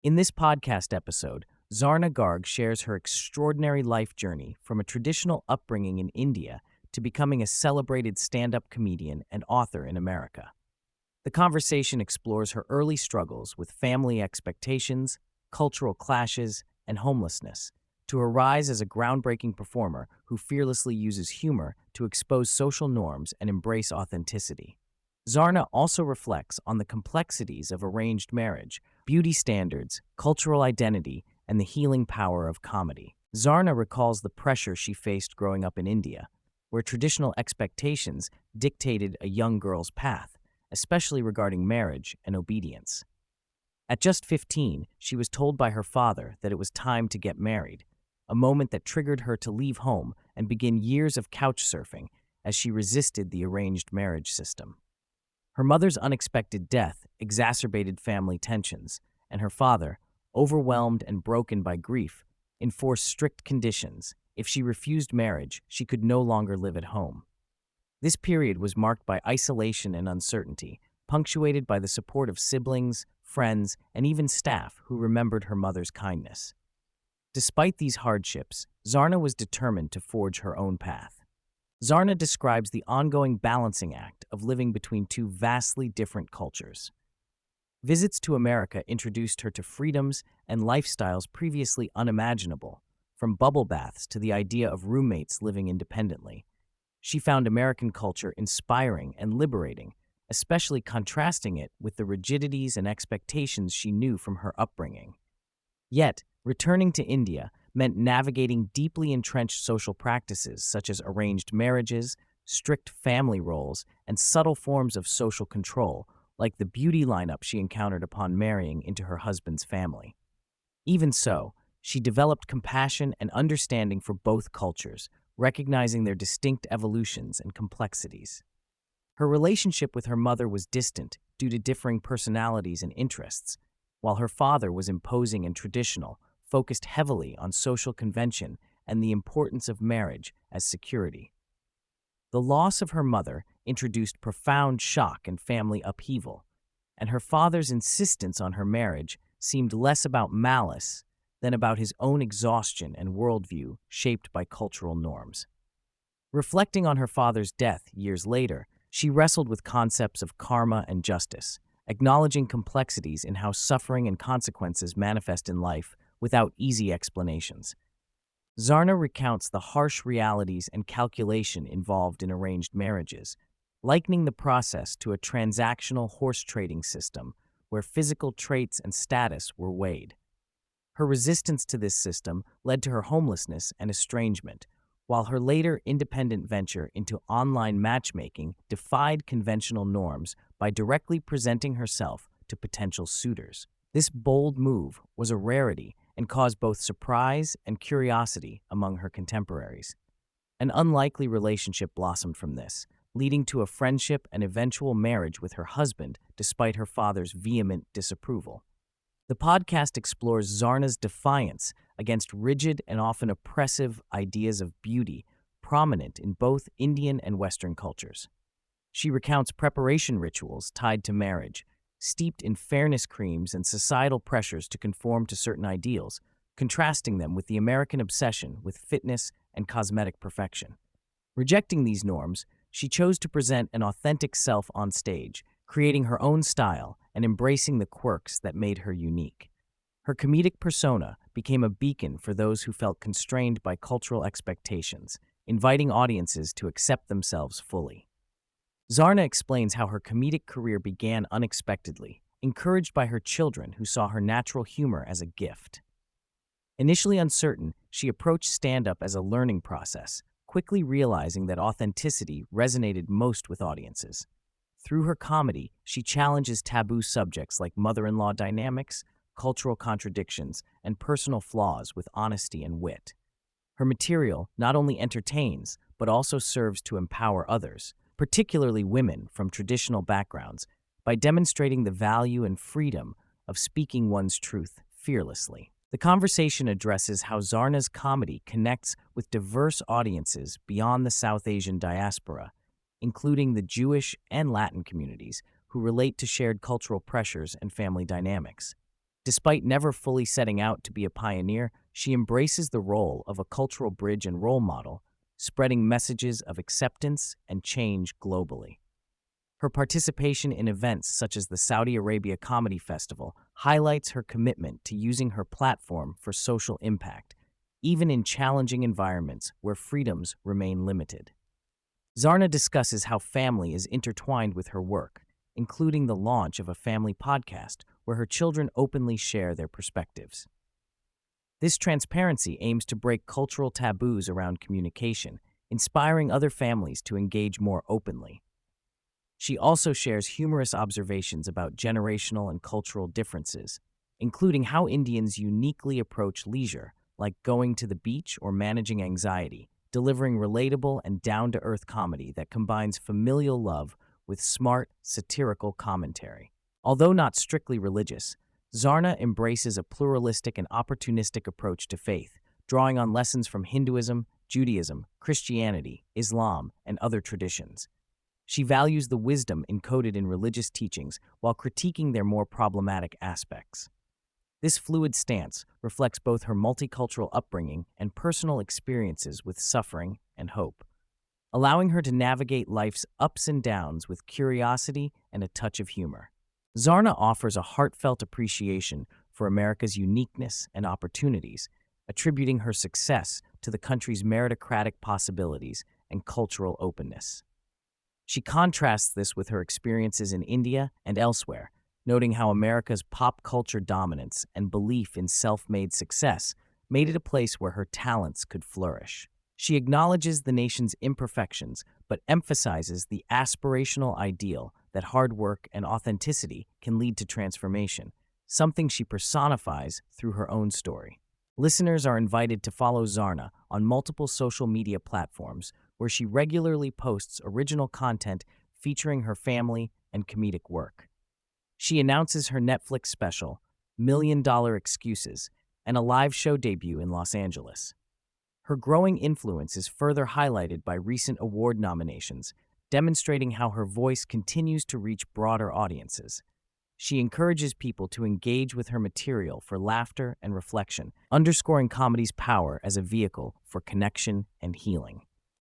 In this podcast episode, Zarna Garg shares her extraordinary life journey from a traditional upbringing in India to becoming a celebrated stand-up comedian and author in America. The conversation explores her early struggles with family expectations, cultural clashes, and homelessness, to her rise as a groundbreaking performer who fearlessly uses humor to expose social norms and embrace authenticity. Zarna also reflects on the complexities of arranged marriage, beauty standards, cultural identity, and the healing power of comedy. Zarna recalls the pressure she faced growing up in India, where traditional expectations dictated a young girl's path, especially regarding marriage and obedience. At just 15, she was told by her father that it was time to get married, a moment that triggered her to leave home and begin years of couch surfing as she resisted the arranged marriage system. Her mother's unexpected death exacerbated family tensions, and her father, overwhelmed and broken by grief, enforced strict conditions. If she refused marriage, she could no longer live at home. This period was marked by isolation and uncertainty, punctuated by the support of siblings, friends, and even staff who remembered her mother's kindness. Despite these hardships, Zarna was determined to forge her own path. Zarna describes the ongoing balancing act of living between two vastly different cultures. Visits to America introduced her to freedoms and lifestyles previously unimaginable, from bubble baths to the idea of roommates living independently. She found American culture inspiring and liberating, especially contrasting it with the rigidities and expectations she knew from her upbringing. Yet, returning to India meant navigating deeply entrenched social practices such as arranged marriages, strict family roles, and subtle forms of social control, like the beauty lineup she encountered upon marrying into her husband's family. Even so, she developed compassion and understanding for both cultures, recognizing their distinct evolutions and complexities. Her relationship with her mother was distant due to differing personalities and interests, while her father was imposing and traditional, focused heavily on social convention and the importance of marriage as security. The loss of her mother introduced profound shock and family upheaval, and her father's insistence on her marriage seemed less about malice than about his own exhaustion and worldview shaped by cultural norms. Reflecting on her father's death years later, she wrestled with concepts of karma and justice, acknowledging complexities in how suffering and consequences manifest in life without easy explanations. Zarna recounts the harsh realities and calculation involved in arranged marriages, likening the process to a transactional horse trading system where physical traits and status were weighed. Her resistance to this system led to her homelessness and estrangement, while her later independent venture into online matchmaking defied conventional norms by directly presenting herself to potential suitors. This bold move was a rarity and caused both surprise and curiosity among her contemporaries. An unlikely relationship blossomed from this, leading to a friendship and eventual marriage with her husband despite her father's vehement disapproval. The podcast explores Zarna's defiance against rigid and often oppressive ideas of beauty prominent in both Indian and Western cultures. She recounts preparation rituals tied to marriage, steeped in fairness creams and societal pressures to conform to certain ideals, contrasting them with the American obsession with fitness and cosmetic perfection. Rejecting these norms, she chose to present an authentic self on stage, creating her own style and embracing the quirks that made her unique. Her comedic persona became a beacon for those who felt constrained by cultural expectations, inviting audiences to accept themselves fully. Zarna explains how her comedic career began unexpectedly, encouraged by her children who saw her natural humor as a gift. Initially uncertain, she approached stand-up as a learning process, quickly realizing that authenticity resonated most with audiences. Through her comedy, she challenges taboo subjects like mother-in-law dynamics, cultural contradictions, and personal flaws with honesty and wit. Her material not only entertains, but also serves to empower others, particularly women from traditional backgrounds, by demonstrating the value and freedom of speaking one's truth fearlessly. The conversation addresses how Zarna's comedy connects with diverse audiences beyond the South Asian diaspora, including the Jewish and Latin communities who relate to shared cultural pressures and family dynamics. Despite never fully setting out to be a pioneer, she embraces the role of a cultural bridge and role model, spreading messages of acceptance and change globally. Her participation in events such as the Saudi Arabia Comedy Festival highlights her commitment to using her platform for social impact, even in challenging environments where freedoms remain limited. Zarna discusses how family is intertwined with her work, including the launch of a family podcast where her children openly share their perspectives. This transparency aims to break cultural taboos around communication, inspiring other families to engage more openly. She also shares humorous observations about generational and cultural differences, including how Indians uniquely approach leisure, like going to the beach or managing anxiety, delivering relatable and down-to-earth comedy that combines familial love with smart, satirical commentary. Although not strictly religious, Zarna embraces a pluralistic and opportunistic approach to faith, drawing on lessons from Hinduism, Judaism, Christianity, Islam, and other traditions. She values the wisdom encoded in religious teachings while critiquing their more problematic aspects. This fluid stance reflects both her multicultural upbringing and personal experiences with suffering and hope, allowing her to navigate life's ups and downs with curiosity and a touch of humor. Zarna offers a heartfelt appreciation for America's uniqueness and opportunities, attributing her success to the country's meritocratic possibilities and cultural openness. She contrasts this with her experiences in India and elsewhere, noting how America's pop culture dominance and belief in self-made success made it a place where her talents could flourish. She acknowledges the nation's imperfections, but emphasizes the aspirational ideal that hard work and authenticity can lead to transformation, something she personifies through her own story. Listeners are invited to follow Zarna on multiple social media platforms where she regularly posts original content featuring her family and comedic work. She announces her Netflix special, $1 Million Excuses, and a live show debut in Los Angeles. Her growing influence is further highlighted by recent award nominations, demonstrating how her voice continues to reach broader audiences. She encourages people to engage with her material for laughter and reflection, underscoring comedy's power as a vehicle for connection and healing.